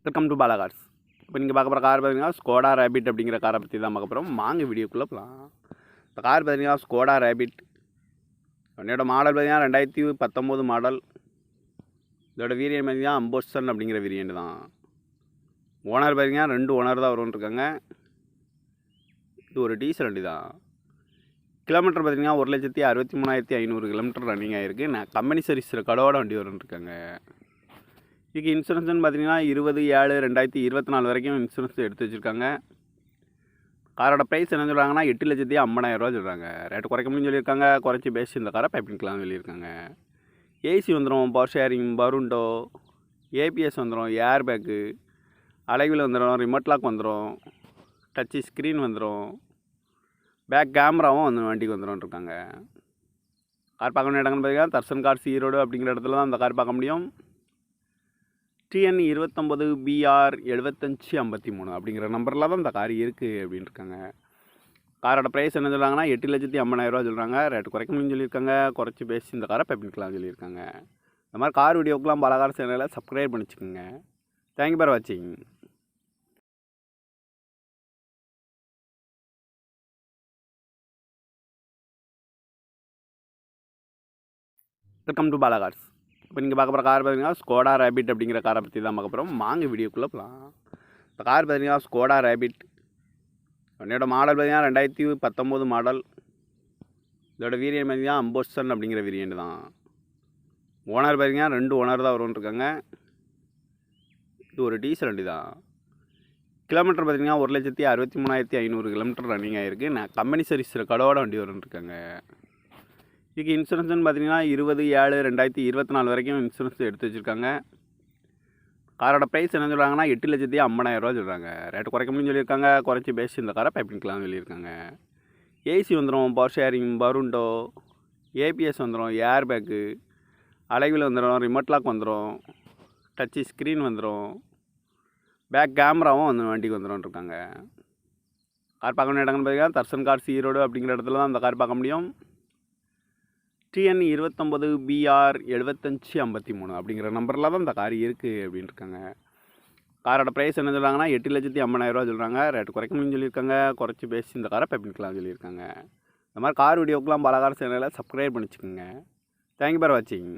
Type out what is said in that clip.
Welcome to Bala cars. இப்போ நீங்கள் பார்க்க போகிற கார் பார்த்தீங்கன்னா ஸ்கோடா ரேபிட் அப்படிங்கிற காரை பற்றி தான் பார்க்க போகிறோம். வாங்க வீடியோக்குள்ளே போகலாம். இந்த கார் பார்த்தீங்கன்னா ஸ்கோடா ரேபிட். என்னோட மாடல் பார்த்தீங்கன்னா 2019 மாடல். இதோட வேரியன்ட் பார்த்தீங்கன்னா அம்போசன் அப்படிங்கிற வேரியன்ட் தான். ஓனர் பார்த்தீங்கன்னா 2 ஓனர் தான் வரும்னு இருக்காங்க. இது ஒரு டீசல் வண்டி தான். கிலோமீட்டர் பார்த்தீங்கன்னா 1,63,500 கிலோமீட்டர் ரன்னிங் ஆகிருக்கு. நான் கம்பெனி சர்வீஸ் ரெக்கார்டோட வண்டி வரும்னு இருக்காங்க. இதுக்கு இன்சூரன்ஸ்னு பார்த்தீங்கன்னா 20/7/2024 வரைக்கும் இன்சூரன்ஸ் எடுத்து வச்சுருக்காங்க. காரோட ப்ரைஸ் என்ன சொல்கிறாங்கன்னா 8,50,000 சொல்கிறாங்க. ரேட்டு குறைக்க முடியும்னு சொல்லியிருக்காங்க. குறைச்சி பேசி இந்த காரை பைப்பிங்கலாம் சொல்லியிருக்காங்க. ஏசி வந்துடும், பவர் ஷேரிங், பருண்டோ, ஏபிஎஸ் வந்துடும், ஏர் பேக்கு, அலைவில் வந்துடும், ரிமோட் லாக் வந்துடும், டச்சு ஸ்க்ரீன் வந்துடும், பேக் கேமராவும் வந்து வண்டிக்கு வந்துடும் இருக்காங்க. கார் பார்க்க வேண்டிய இடங்கள்னு பார்த்தீங்கன்னா தர்சன் கார்ஸ் ஈரோடு அப்படிங்கிற இடத்துல தான் அந்த கார் பார்க்க முடியும். TN 29 BR 7553 அப்படிங்கிற நம்பரில் தான் இந்த கார் இருக்குது அப்படின்னு இருக்காங்க. காரோட ப்ரைஸ் என்ன சொல்கிறாங்கன்னா 8,50,000 சொல்கிறாங்க. ரேட்டு குறைக்க முடியும்னு சொல்லியிருக்காங்க. குறைச்சி பேசி இந்த காரை பைப்பிங்கலாம் சொல்லியிருக்காங்க. இந்த மாதிரி கார் வீடியோக்கெலாம் பல கார் சேனலை சப்ஸ்கிரைப் பண்ணிச்சுக்கோங்க. தேங்க்யூ ஃபார் வாட்சிங். Welcome to Bala cars. இப்போ நீங்கள் பார்க்க போகிற கார் பார்த்தீங்கன்னா ஸ்கோடா ரேபிட் அப்படிங்கிற காரை பற்றி தான் பார்க்க போகிறோம். வாங்க வீடியோக்குள்ளே போகலாம். இந்த கார் பார்த்தீங்கன்னா ஸ்கோடா ரேபிட். என்னோட மாடல் பார்த்தீங்கன்னா 2019 மாடல். இதோட வேரியன்ட் பார்த்தீங்கன்னா அம்போசன் அப்படிங்கிற வேரியன்ட் தான். ஓனர் பார்த்தீங்கன்னா 2 ஓனர் தான் வரும்னு இருக்காங்க. இது ஒரு டீசல் வண்டி தான். கிலோமீட்டர் பார்த்தீங்கன்னா 1,63,500 கிலோமீட்டர் ரன்னிங் ஆகிருக்கு. நான் கம்பெனி சர்வீஸ் ரெக்கார்டோட வண்டி வரும்னு இருக்காங்க. இதுக்கு இன்சூரன்ஸ்னு பார்த்தீங்கன்னா 20/7/2024 வரைக்கும் இன்சூரன்ஸ் எடுத்து வச்சுருக்காங்க. காரோட ப்ரைஸ் என்ன சொல்கிறாங்கன்னா 8,50,000 சொல்கிறாங்க. ரேட்டு குறைக்க முடியும்னு சொல்லியிருக்காங்க. குறைச்சி பேசி இந்த காரை பைப்பிங்கலாம் சொல்லியிருக்காங்க. ஏசி வந்துடும், பவர் ஷேரிங், பருண்டோ, ஏபிஎஸ் வந்துடும், ஏர் பேக்கு, அலைவில் வந்துடும், ரிமோட் லாக் வந்துடும், டச்சு ஸ்க்ரீன் வந்துடும், பேக் கேமராவும் வந்து வண்டிக்கு வந்துடும் இருக்காங்க. கார் பார்க்க வேண்டிய இடங்கள்னு பார்த்தீங்கன்னா தர்சன் கார்ஸ் ஈரோடு அப்படிங்கிற இடத்துல தான் அந்த கார் பார்க்க முடியும். TN 29 BR 7553 அப்படிங்கிற நம்பரில் தான் இந்த கார் இருக்குது அப்படின்னு இருக்காங்க. காரோட ப்ரைஸ் என்ன சொல்கிறாங்கன்னா 8,50,000 சொல்கிறாங்க. ரேட்டு குறைக்க முடியும்னு சொல்லியிருக்காங்க. குறைச்சி பேசி இந்த காரை பைப்பிங்கலாம் சொல்லியிருக்காங்க. இந்த மாதிரி கார் வீடியோக்கெலாம் பல கார் சேனலை சப்ஸ்கிரைப் பண்ணிச்சுக்கோங்க. தேங்க்யூ ஃபார் வாட்சிங்.